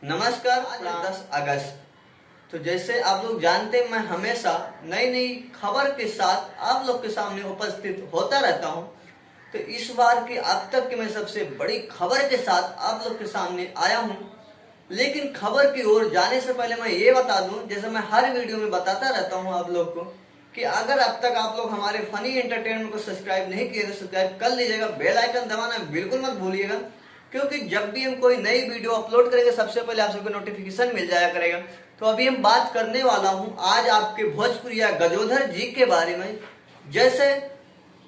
नमस्कार। आज 10 अगस्त। तो जैसे आप लोग जानते हैं, मैं हमेशा नई नई खबर के साथ आप लोग के सामने उपस्थित होता रहता हूं। तो इस बार की अब तक की मैं सबसे बड़ी खबर के साथ आप लोग के सामने आया हूं। लेकिन खबर की ओर जाने से पहले मैं ये बता दूं, जैसे मैं हर वीडियो में बताता रहता हूं आप लोग को, कि अगर अब तक आप लोग हमारे फनी एंटरटेनमेंट को सब्सक्राइब नहीं किए तो सब्सक्राइब कर लीजिएगा। बेल आइकन दबाना बिल्कुल मत भूलिएगा, क्योंकि जब भी हम कोई नई वीडियो अपलोड करेंगे सबसे पहले आप सबको नोटिफिकेशन मिल जाया करेगा। तो अभी हम बात करने वाला हूं आज आपके भोजपुरिया गजोधर जी के बारे में। जैसे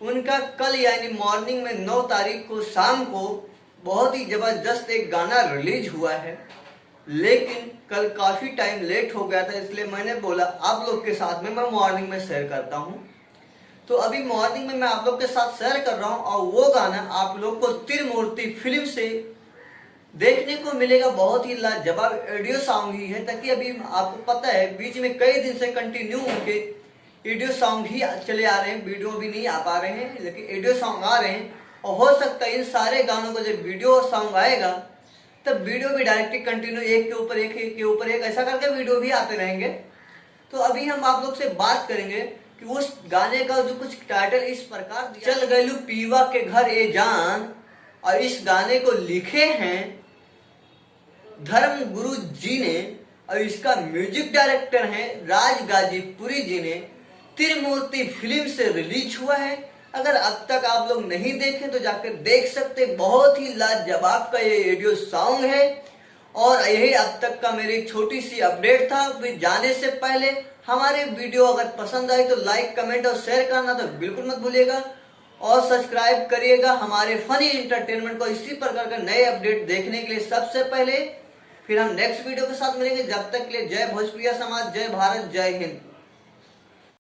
उनका कल यानी मॉर्निंग में 9 तारीख को शाम को बहुत ही जबरदस्त एक गाना रिलीज हुआ है, लेकिन कल काफी टाइम लेट हो गया था, इसलिए मैंने बोला आप लोग के साथ में मैं मॉर्निंग में शेयर करता हूं। तो अभी मॉर्निंग में मैं आप लोग के साथ शेयर कर रहा हूं और वो गाना आप लोग को त्रिमूर्ति फिल्म से देखने को मिलेगा। बहुत ही लाजवाब ऑडियो सॉन्ग ही है, ताकि अभी आपको पता है बीच में कई दिन से कंटिन्यू उनके ऑडियो सॉन्ग ही चले आ रहे हैं, वीडियो भी नहीं आ पा रहे हैं, लेकिन ऑडियो सॉन्ग आ रहे हैं। और हो सकता है इन सारे गानों को जब वीडियो सॉन्ग आएगा तब वीडियो भी डायरेक्टली कंटिन्यू एक के ऊपर एक, एक के ऊपर एक ऐसा करके वीडियो भी आते रहेंगे। तो अभी हम आप लोग से बात करेंगे कि उस गाने का जो कुछ टाइटल इस प्रकार दिया, चल गलू पीवा के घर ए जान। और इस गाने को लिखे हैं धर्म गुरु जी ने और इसका म्यूजिक डायरेक्टर है राज गाजीपुरी जी ने। त्रिमूर्ति फिल्म से रिलीज हुआ है। अगर अब तक आप लोग नहीं देखें तो जाकर देख सकते। बहुत ही लाजवाब का ये ऑडियो सॉन्ग है। और यही अब तक का मेरी छोटी सी अपडेट था। फिर जाने से पहले हमारे वीडियो अगर पसंद आई तो लाइक कमेंट और शेयर करना तो बिल्कुल मत भूलिएगा, और सब्सक्राइब करिएगा हमारे फनी एंटरटेनमेंट को इसी प्रकार का नए अपडेट देखने के लिए सबसे पहले। फिर हम नेक्स्ट वीडियो के साथ मिलेंगे। जब तक के लिए जय भोजपुरिया समाज, जय भारत, जय हिंद।